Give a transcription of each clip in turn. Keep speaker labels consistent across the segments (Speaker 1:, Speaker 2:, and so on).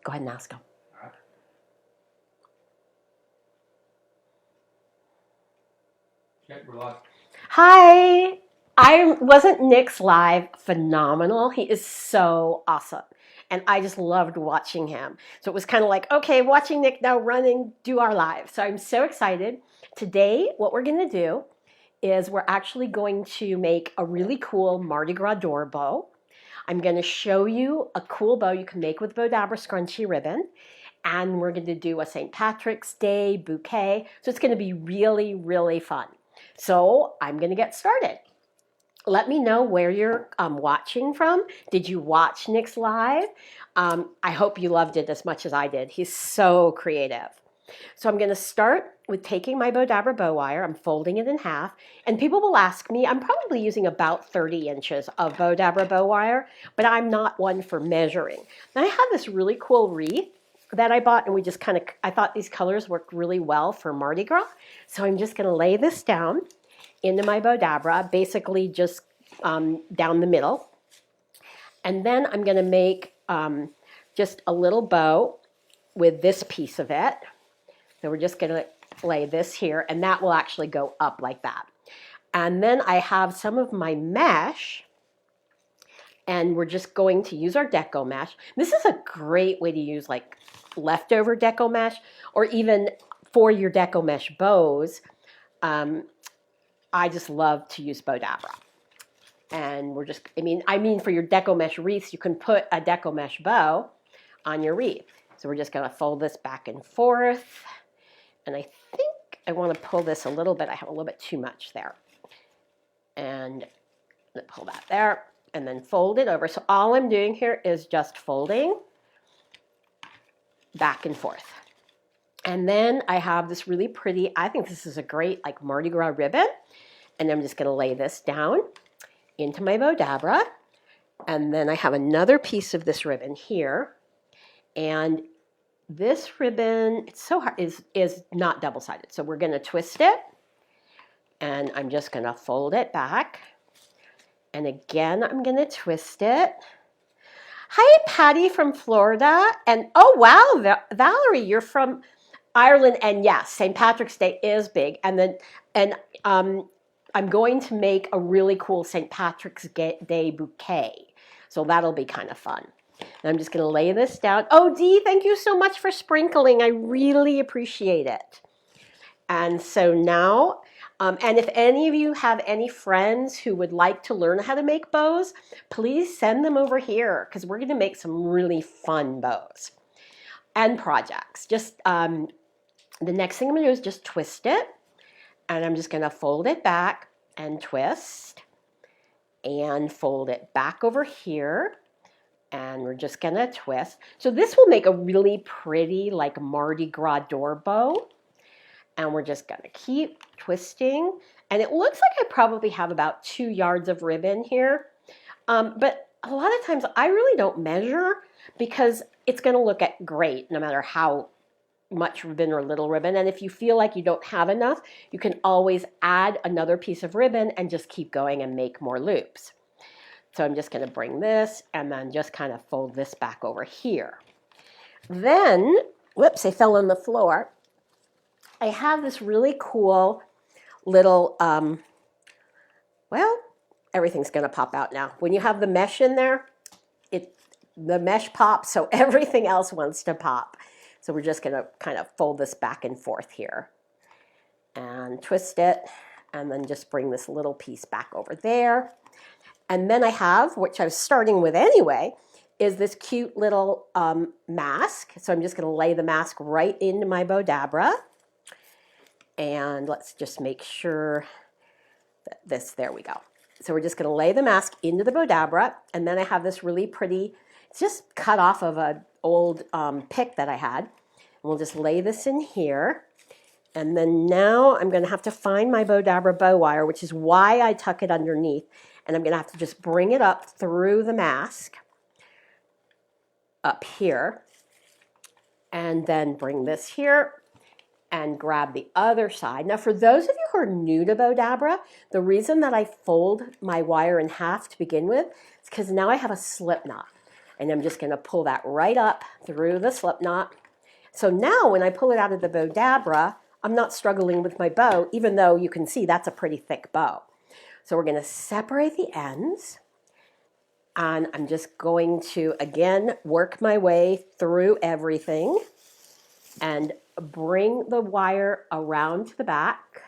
Speaker 1: Go ahead and ask him.
Speaker 2: Okay, we're live.
Speaker 1: Hi. Wasn't Nick's live phenomenal? He is so awesome. And I just loved watching him. So it was kind of like, okay, watching Nick now run and do our live. So I'm so excited. Today, what we're going to do is we're actually going to make a really cool Mardi Gras door bow. I'm going to show you a cool bow you can make with Bowdabra scrunchy ribbon. And we're going to do a St. Patrick's Day bouquet. So it's going to be really, really fun. So I'm going to get started. Let me know where you're watching from. Did you watch Nick's live? I hope you loved it as much as I did. He's so creative. So I'm going to start with taking my Bowdabra bow wire. I'm folding it in half. And people will ask me, I'm probably using about 30 inches of Bowdabra bow wire, but I'm not one for measuring. And I have this really cool wreath that I bought, and we just I thought these colors worked really well for Mardi Gras. So I'm just going to lay this down into my Bowdabra, basically just down the middle. And then I'm going to make just a little bow with this piece of it. So we're just going to lay this here, and that will actually go up like that. And then I have some of my mesh, and we're just going to use our Deco mesh. This is a great way to use like leftover Deco mesh, or even for your Deco mesh bows. I just love to use Bowdabra. And we're just, I mean for your Deco mesh wreaths, you can put a Deco mesh bow on your wreath. So we're just going to fold this back and forth. And I think I want to pull this a little bit. I have a little bit too much there. And pull that there and then fold it over. So all I'm doing here is just folding back and forth. And then I have this really pretty, I think this is a great like Mardi Gras ribbon. And I'm just going to lay this down into my Bowdabra. And then I have another piece of this ribbon here. And this ribbon, it's so hard, is not double-sided. So we're going to twist it. And I'm just going to fold it back. And again, I'm going to twist it. Hi, Patty from Florida. And oh, wow, Valerie, you're from Ireland. And yes, St. Patrick's Day is big. And I'm going to make a really cool St. Patrick's Day bouquet. So that'll be kind of fun. And I'm just going to lay this down. Oh, Dee, thank you so much for sprinkling. I really appreciate it. And so now, and if any of you have any friends who would like to learn how to make bows, please send them over here because we're going to make some really fun bows and projects. Just the next thing I'm going to do is just twist it. And I'm just going to fold it back and twist and fold it back over here. And we're just going to twist. So this will make a really pretty like Mardi Gras door bow. And we're just going to keep twisting. And it looks like I probably have about 2 yards of ribbon here. But a lot of times I really don't measure because it's going to look great no matter how much ribbon or little ribbon. And if you feel like you don't have enough, you can always add another piece of ribbon and just keep going and make more loops. So I'm just going to bring this and then just kind of fold this back over here. Then, whoops, I fell on the floor. I have this really cool little, well, everything's going to pop out now. When you have the mesh in there, the mesh pops, so everything else wants to pop. So we're just going to kind of fold this back and forth here and twist it and then just bring this little piece back over there. And then I have, which I was starting with anyway, is this cute little mask. So I'm just going to lay the mask right into my Bowdabra. And let's just make sure that there we go. So we're just going to lay the mask into the Bowdabra. And then I have this really pretty, it's just cut off of an old pick that I had. And we'll just lay this in here. And then now I'm going to have to find my Bowdabra bow wire, which is why I tuck it underneath. And I'm going to have to just bring it up through the mask up here. And then bring this here and grab the other side. Now, for those of you who are new to Bowdabra, the reason that I fold my wire in half to begin with is because now I have a slip knot. And I'm just going to pull that right up through the slip knot. So now when I pull it out of the Bowdabra, I'm not struggling with my bow, even though you can see that's a pretty thick bow. So we're going to separate the ends. And I'm just going to, again, work my way through everything and bring the wire around to the back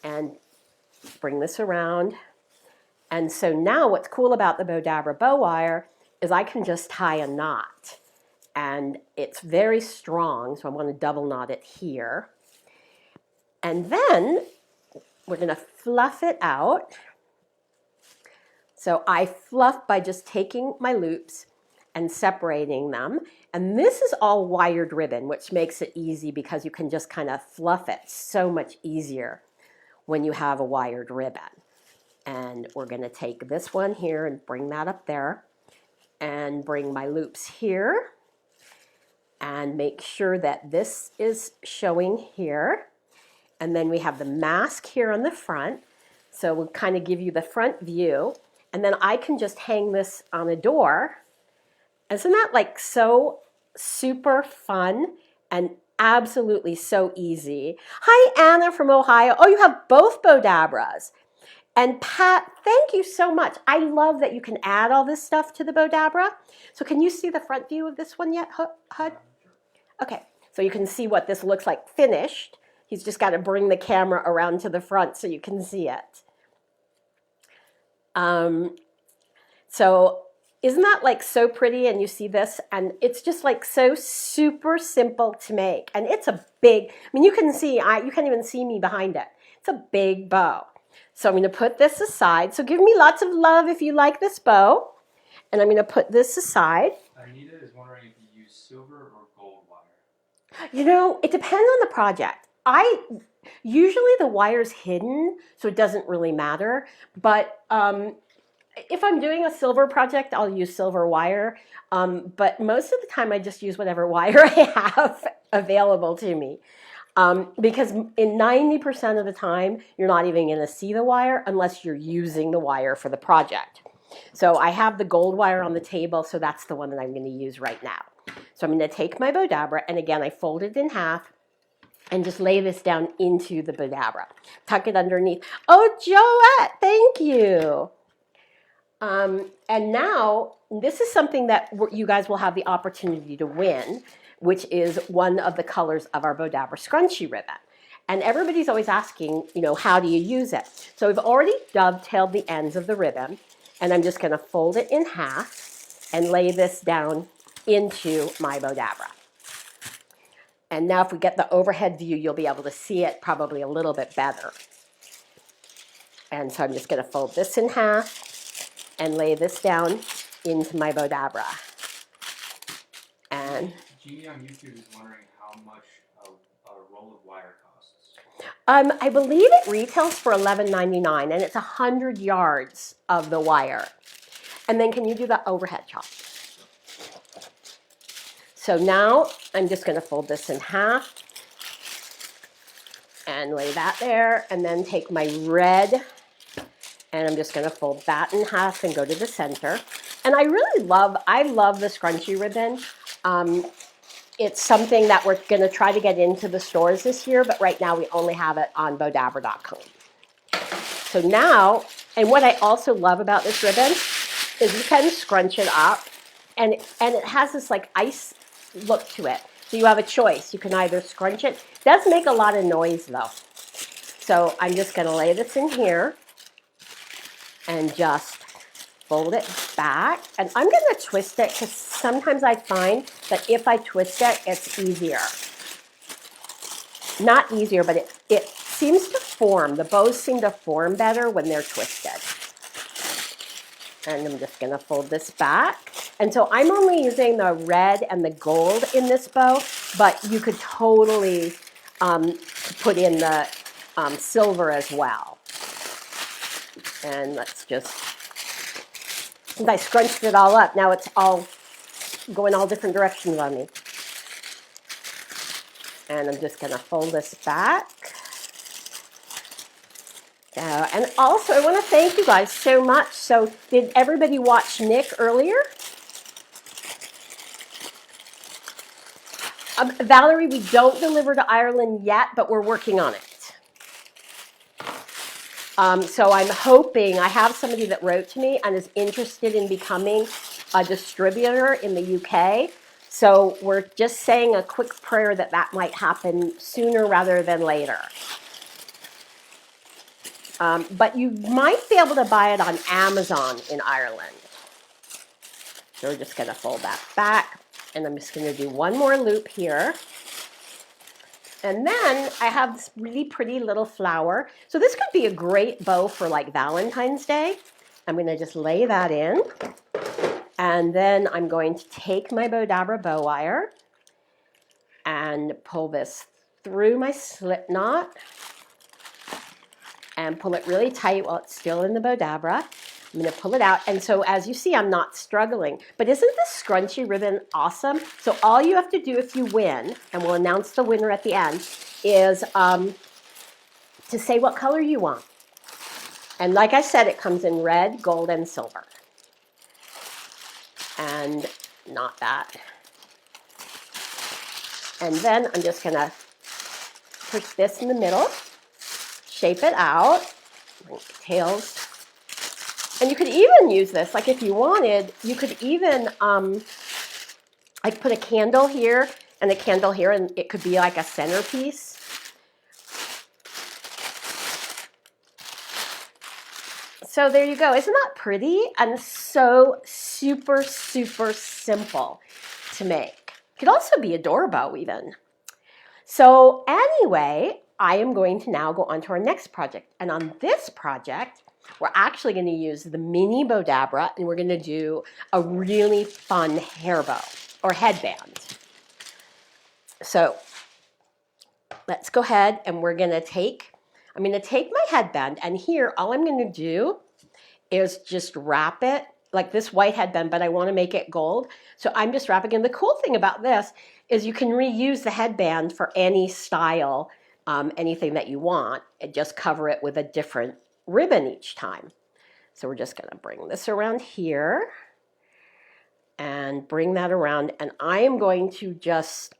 Speaker 1: and bring this around. And so now what's cool about the Bowdabra bow wire is I can just tie a knot. And it's very strong, so I'm going to double knot it here. And then we're going to fluff it out. So I fluff by just taking my loops and separating them. And this is all wired ribbon, which makes it easy because you can just kind of fluff it so much easier when you have a wired ribbon. And we're going to take this one here and bring that up there and bring my loops here and make sure that this is showing here. And then we have the mask here on the front. So we'll kind of give you the front view. And then I can just hang this on a door. Isn't that like so super fun and absolutely so easy? Hi, Anna from Ohio. Oh, you have both Bowdabras. And Pat, thank you so much. I love that you can add all this stuff to the Bowdabra. So can you see the front view of this one yet, Hud? Okay, so you can see what this looks like finished. He's just got to bring the camera around to the front so you can see it. So isn't that like so pretty? And you see this, and it's just like so super simple to make. And it's a big, I mean, you can see, you can't even see me behind it. It's a big bow. So I'm going to put this aside. So give me lots of love if you like this bow. And I'm going to put this aside.
Speaker 2: Anita is wondering if you use silver or gold wire.
Speaker 1: You know, it depends on the project. Usually the wire's hidden, so it doesn't really matter. But if I'm doing a silver project, I'll use silver wire. But most of the time I just use whatever wire I have available to me. Because in 90% of the time, you're not even going to see the wire unless you're using the wire for the project. So I have the gold wire on the table, so that's the one that I'm going to use right now. So I'm going to take my Bowdabra, and again, I fold it in half and just lay this down into the Bowdabra. Tuck it underneath. Oh, Joette, thank you. And now, this is something that you guys will have the opportunity to win, which is one of the colors of our Bowdabra scrunchy ribbon. And everybody's always asking, you know, how do you use it? So we've already dovetailed the ends of the ribbon, and I'm just going to fold it in half and lay this down into my Bowdabra. And now if we get the overhead view, you'll be able to see it probably a little bit better. And so I'm just going to fold this in half and lay this down into my Bowdabra. And
Speaker 2: Jeannie on YouTube is wondering how much a roll of wire costs.
Speaker 1: I believe it retails for $11.99, and it's 100 yards of the wire. And then can you do the overhead chop? So now I'm just going to fold this in half and lay that there, and then take my red, and I'm just going to fold that in half and go to the center. And I love the scrunchy ribbon. It's something that we're going to try to get into the stores this year, but right now we only have it on Bowdabra.com. So now, and what I also love about this ribbon is you can scrunch it up, and it has this like ice look to it. So you have a choice. You can either scrunch it. It does make a lot of noise though. So I'm just going to lay this in here and just fold it back. And I'm going to twist it because sometimes I find that if I twist it, it's easier. Not easier, but it seems to form. The bows seem to form better when they're twisted. And I'm just going to fold this back. And so I'm only using the red and the gold in this bow, but you could totally put in the silver as well. And let's just, since I scrunched it all up, now it's all going all different directions on me. And I'm just going to fold this back. And also, I want to thank you guys so much. So did everybody watch Nick earlier? Valerie, we don't deliver to Ireland yet, but we're working on it. So I'm hoping, I have somebody that wrote to me and is interested in becoming a distributor in the UK. So we're just saying a quick prayer that that might happen sooner rather than later. But you might be able to buy it on Amazon in Ireland. So we're just going to fold that back. And I'm just going to do one more loop here. And then I have this really pretty little flower. So this could be a great bow for like Valentine's Day. I'm going to just lay that in. And then I'm going to take my Bowdabra bow wire and pull this through my slip knot and pull it really tight while it's still in the Bowdabra. I'm going to pull it out. And so as you see, I'm not struggling. But isn't this scrunchy ribbon awesome? So all you have to do if you win, and we'll announce the winner at the end, is to say what color you want. And like I said, it comes in red, gold, and silver. And not that. And then I'm just going to push this in the middle, shape it out, bring the tails. And you could even use this, like if you wanted, you could even like put a candle here and a candle here, and it could be like a centerpiece. So there you go. Isn't that pretty? And so super, super simple to make. It could also be a door bow even. So anyway, I am going to now go on to our next project. And on this project, we're actually going to use the mini Bowdabra, and we're going to do a really fun hair bow or headband. So let's go ahead and I'm going to take my headband, and here all I'm going to do is just wrap it like this white headband, but I want to make it gold. So I'm just wrapping. And the cool thing about this is you can reuse the headband for any style, anything that you want, and just cover it with a different ribbon each time. So we're just going to bring this around here and bring that around. And I am going to just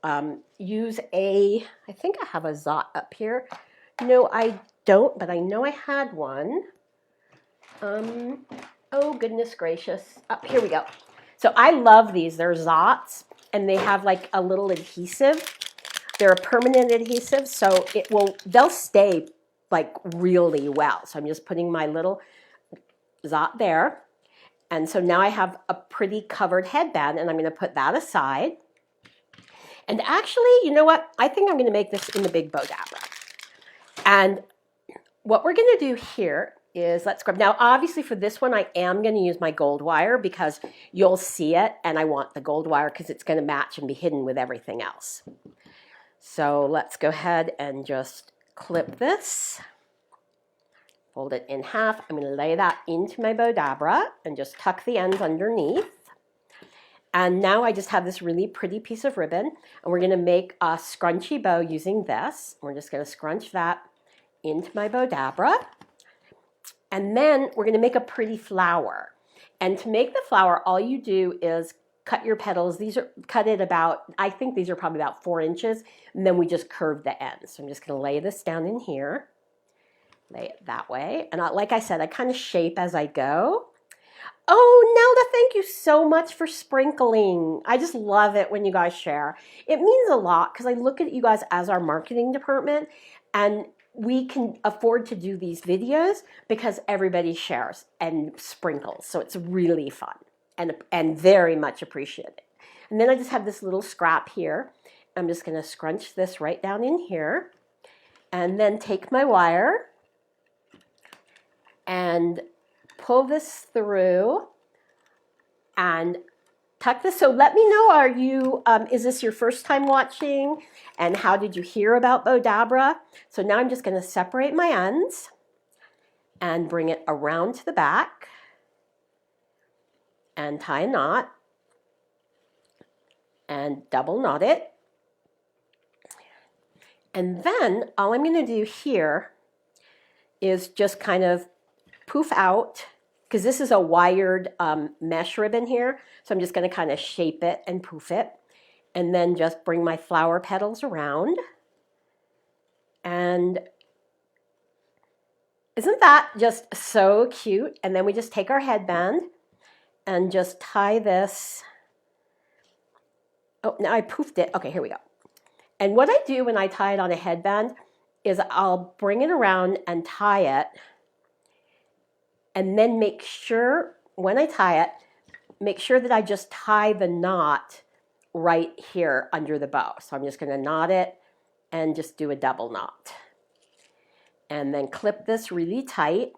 Speaker 1: use I think I have a Zot up here. No, I don't, but I know I had one. Oh, goodness gracious. Here we go. So I love these. They're Zots, and they have like a little adhesive. They're a permanent adhesive, so they'll stay like really well. So I'm just putting my little Zot there. And so now I have a pretty covered headband, and I'm going to put that aside. And actually, you know what? I think I'm going to make this in the big Bowdabra. And what we're going to do here is, let's grab, now obviously for this one I am going to use my gold wire because you'll see it, and I want the gold wire because it's going to match and be hidden with everything else. So let's go ahead and just clip this, fold it in half. I'm going to lay that into my Bowdabra and just tuck the ends underneath. And now I just have this really pretty piece of ribbon, and we're going to make a scrunchy bow using this. We're just going to scrunch that into my Bowdabra. And then we're going to make a pretty flower. And to make the flower, all you do is cut your petals. These are cut at about, I think these are probably about 4 inches. And then we just curve the ends. So I'm just going to lay this down in here. Lay it that way. And like I said, I kind of shape as I go. Oh, Nelda, thank you so much for sprinkling. I just love it when you guys share. It means a lot because I look at you guys as our marketing department, and we can afford to do these videos because everybody shares and sprinkles. So it's really fun and very much appreciated. And then I just have this little scrap here. I'm just going to scrunch this right down in here, and then take my wire and pull this through and tuck this. So let me know, is this your first time watching? And how did you hear about Bowdabra? So now I'm just going to separate my ends and bring it around to the back and tie a knot and double knot it. And then all I'm going to do here is just kind of poof out, because this is a wired mesh ribbon here. So I'm just going to kind of shape it and poof it. and then just bring my flower petals around. And isn't that just so cute? And then we just take our headband and just tie this. Oh, now I poofed it. Okay, here we go. And what I do when I tie it on a headband is I'll bring it around and tie it, and then make sure, when I tie it, make sure that I just tie the knot right here under the bow. So I'm just going to knot it and just do a double knot. And then clip this really tight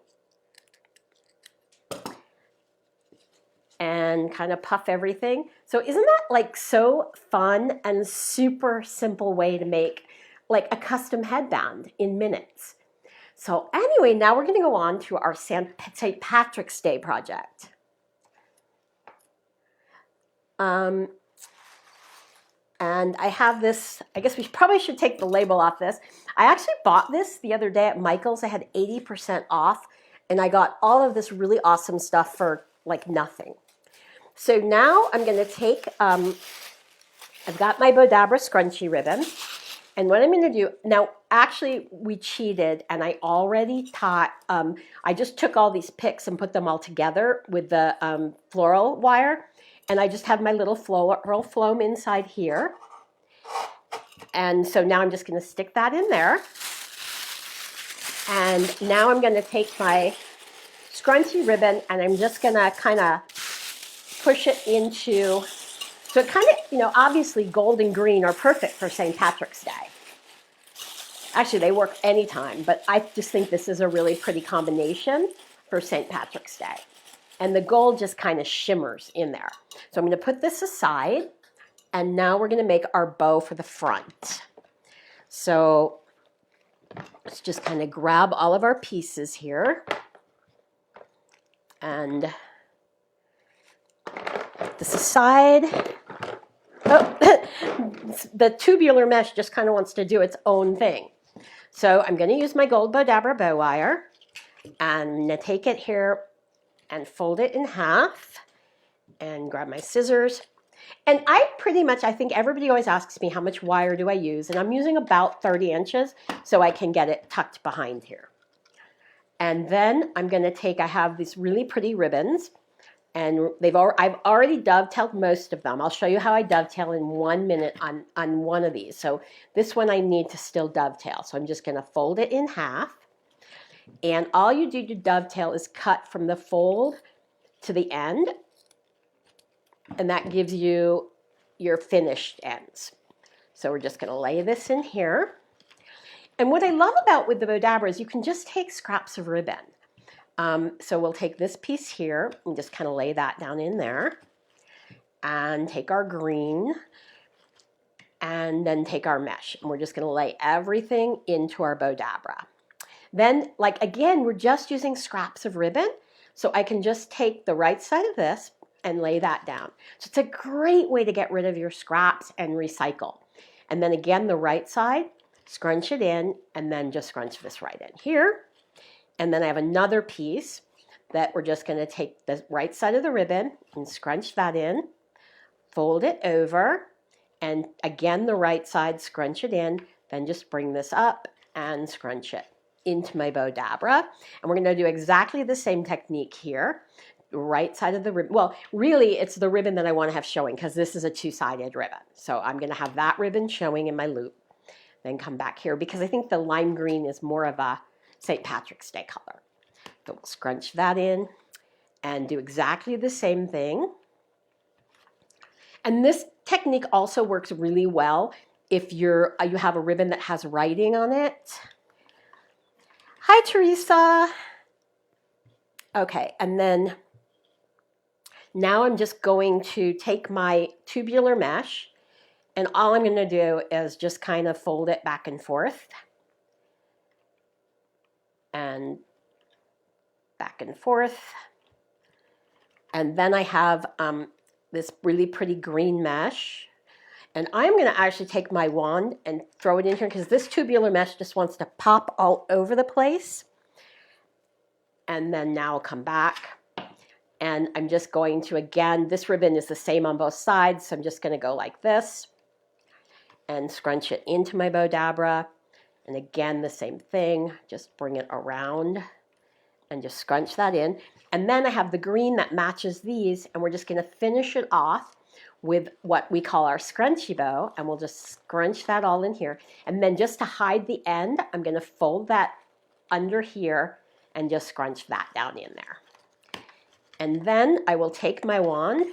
Speaker 1: and kind of puff everything. So isn't that like so fun and super simple way to make like a custom headband in minutes? So anyway, now we're going to go on to our St. Patrick's Day project. And I have this, I guess we probably should take the label off this. I actually bought this the other day at Michael's. I had 80% off, and I got all of this really awesome stuff for like nothing. So now I'm going to take, I've got my Bowdabra scrunchy ribbon. And what I'm going to do, now actually we cheated and I already taught, I just took all these picks and put them all together with the floral wire. And I just have my little floral foam inside here. And so now I'm just going to stick that in there. And now I'm going to take my scrunchy ribbon and I'm just going to kind of push it into, so it kind of, you know, obviously gold and green are perfect for St. Patrick's Day. Actually, they work anytime, but I just think this is a really pretty combination for St. Patrick's Day. And the gold just kind of shimmers in there. So I'm going to put this aside, and now we're going to make our bow for the front. So let's just kind of grab all of our pieces here and put this aside. Oh, the tubular mesh just kind of wants to do its own thing. So I'm going to use my gold Bowdabra bow wire, and I'm going to take it here and fold it in half and grab my scissors. And I pretty much, I think everybody always asks me how much wire do I use, and I'm using about 30 inches so I can get it tucked behind here. And then I'm going to take, I have these really pretty ribbons, and I've already dovetailed most of them. I'll show you how I dovetail in 1 minute on one of these. So this one I need to still dovetail. So I'm just going to fold it in half. And all you do to dovetail is cut from the fold to the end. And that gives you your finished ends. So we're just going to lay this in here. And what I love about with the Bowdabra is you can just take scraps of ribbon. So we'll take this piece here and just kind of lay that down in there. And take our green. And then take our mesh. And we're just going to lay everything into our Bowdabra. Then, like again, we're just using scraps of ribbon. So I can just take the right side of this and lay that down. So it's a great way to get rid of your scraps and recycle. And then again, the right side, scrunch it in, and then just scrunch this right in here. And then I have another piece that we're just going to take the right side of the ribbon and scrunch that in, fold it over, and again, the right side, scrunch it in, then just bring this up and scrunch it into my Bowdabra. And we're going to do exactly the same technique here. Right side of the ribbon. Well, really, it's the ribbon that I want to have showing because this is a two-sided ribbon. So I'm going to have that ribbon showing in my loop. Then come back here because I think the lime green is more of a St. Patrick's Day color. So we'll scrunch that in and do exactly the same thing. And this technique also works really well if you have a ribbon that has writing on it. Hi, Teresa. Okay, and then now I'm just going to take my tubular mesh, and all I'm going to do is just kind of fold it back and forth. And back and forth. And then I have this really pretty green mesh. And I'm going to actually take my wand and throw it in here because this tubular mesh just wants to pop all over the place. And then now I'll come back. And I'm just going to, again, this ribbon is the same on both sides. So I'm just going to go like this. and scrunch it into my Bowdabra. And again, the same thing, just bring it around and just scrunch that in. And then I have the green that matches these, and we're just gonna finish it off with what we call our scrunchy bow, and we'll just scrunch that all in here. And then just to hide the end, I'm gonna fold that under here and just scrunch that down in there. And then I will take my wand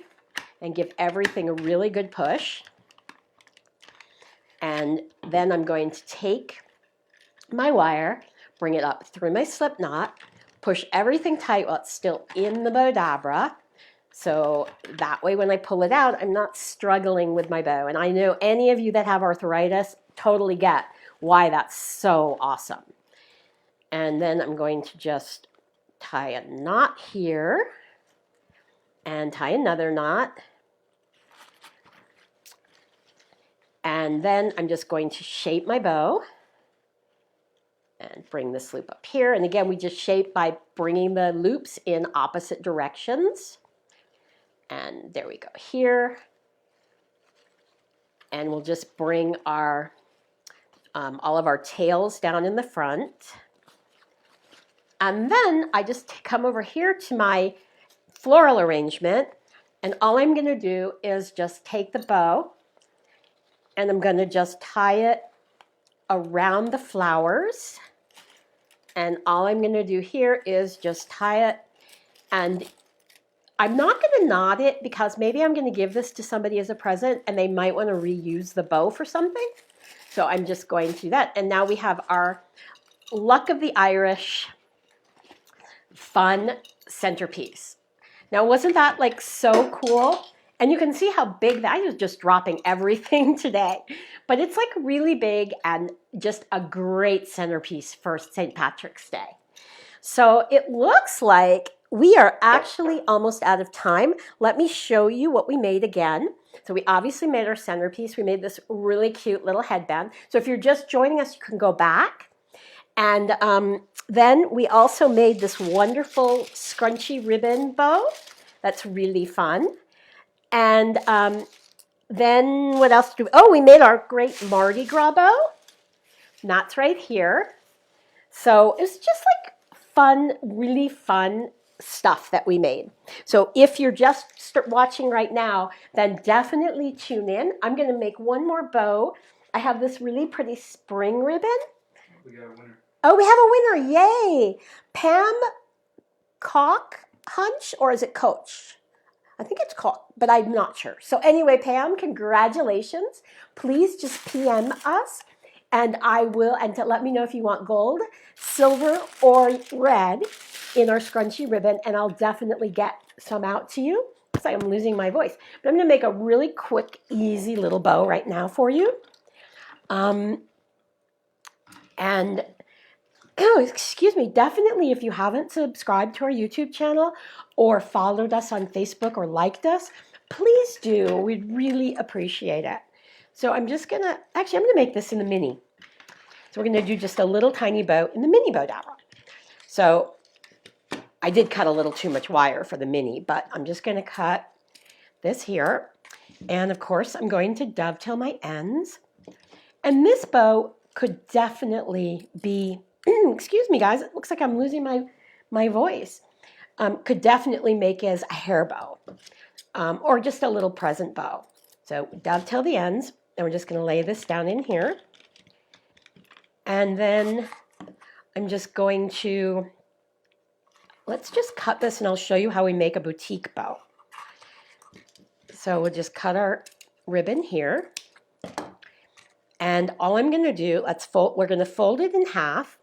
Speaker 1: and give everything a really good push. And then I'm going to take my wire, bring it up through my slip knot, push everything tight while it's still in the Bowdabra. So that way when I pull it out, I'm not struggling with my bow. And I know any of you that have arthritis totally get why that's so awesome. And then I'm going to just tie a knot here and tie another knot. And then I'm just going to shape my bow and bring this loop up here. And again, we just shape by bringing the loops in opposite directions. And there we go here. And we'll just bring our all of our tails down in the front. And then I just come over here to my floral arrangement. And all I'm going to do is just take the bow and I'm going to just tie it around the flowers. And all I'm going to do here is just tie it, and I'm not going to knot it because maybe I'm going to give this to somebody as a present and they might want to reuse the bow for something. So I'm just going to do that. And now we have our Luck of the Irish fun centerpiece. Now, wasn't that like so cool? And you can see how big that, I was just dropping everything today, but it's like really big and just a great centerpiece for St. Patrick's Day. So it looks like we are actually almost out of time. Let me show you what we made again. So we obviously made our centerpiece. We made this really cute little headband. So if you're just joining us, you can go back. And then we also made this wonderful scrunchy ribbon bow. That's really fun. And then what else we made our great Mardi Gras bow. And that's right here. So it's just like fun, really fun stuff that we made. So if you're just watching right now, then definitely tune in. I'm going to make one more bow. I have this really pretty spring ribbon.
Speaker 2: We got a winner.
Speaker 1: Oh, we have a winner. Yay. Pam Cock Hunch, or is it Coach? I think it's Cock, but I'm not sure. So anyway, Pam, congratulations. Please just PM us. And to let me know if you want gold, silver, or red in our scrunchy ribbon, and I'll definitely get some out to you. Looks like I'm losing my voice. But I'm going to make a really quick, easy little bow right now for you. Excuse me, definitely if you haven't subscribed to our YouTube channel or followed us on Facebook or liked us, please do. We'd really appreciate it. So I'm going to make this in the mini. So we're going to do just a little tiny bow in the mini Bowdabra. So I did cut a little too much wire for the mini, but I'm just going to cut this here. And of course, I'm going to dovetail my ends. And this bow could definitely be, excuse me guys, it looks like I'm losing my voice. Could definitely make as a hair bow or just a little present bow. So dovetail the ends, and we're just going to lay this down in here. And then I'm just going to, let's just cut this and I'll show you how we make a boutique bow. So we'll just cut our ribbon here. And all I'm going to do, we're going to fold it in half.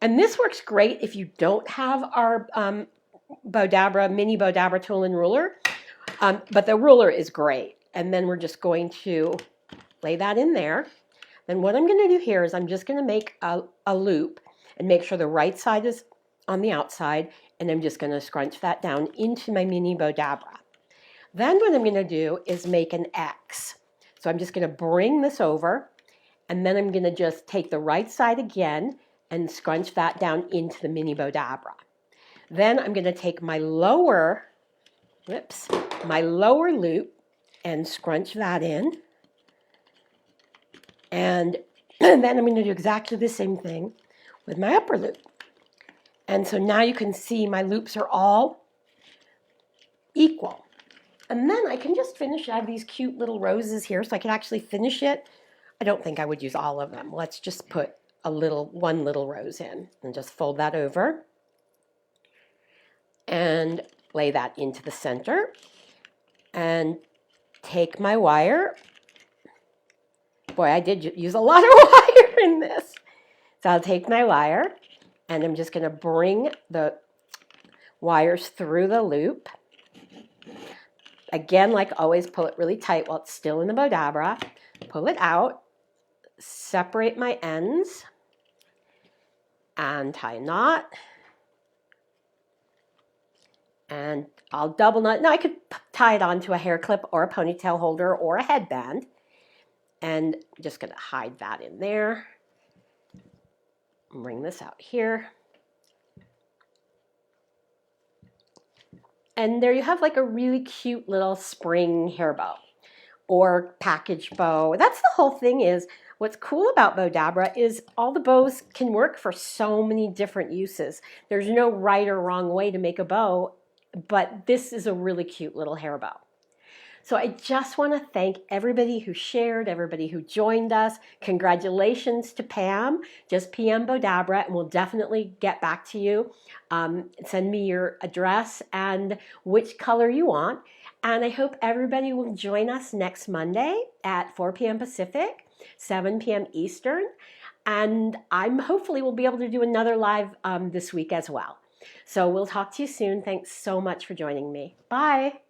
Speaker 1: And this works great if you don't have our mini Bowdabra tool and ruler. But the ruler is great. And then we're just going to lay that in there. Then what I'm going to do here is I'm just going to make a loop and make sure the right side is on the outside, and I'm just going to scrunch that down into my mini Bowdabra. Then what I'm going to do is make an X. So I'm just going to bring this over, and then I'm going to just take the right side again and scrunch that down into the mini Bowdabra. Then I'm going to take my lower loop and scrunch that in. And then I'm going to do exactly the same thing with my upper loop. And so now you can see my loops are all equal. And then I can just finish. I have these cute little roses here, so I can actually finish it. I don't think I would use all of them. Let's just put one little rose in and just fold that over and lay that into the center and take my wire. Boy, I did use a lot of wire in this. So I'll take my wire and I'm just going to bring the wires through the loop. Again, like always, pull it really tight while it's still in the Bowdabra. Pull it out, separate my ends, and tie a knot. And I'll double knot. Now I could tie it onto a hair clip or a ponytail holder or a headband. And I'm just going to hide that in there. Bring this out here. And there you have like a really cute little spring hair bow or package bow. That's the whole thing is, what's cool about Bowdabra is all the bows can work for so many different uses. There's no right or wrong way to make a bow, but this is a really cute little hair bow. So I just want to thank everybody who shared, everybody who joined us. Congratulations to Pam. Just PM Bowdabra, and we'll definitely get back to you. Send me your address and which color you want. And I hope everybody will join us next Monday at 4 p.m. Pacific, 7 p.m. Eastern. And I'm hopefully we'll be able to do another live this week as well. So we'll talk to you soon. Thanks so much for joining me. Bye.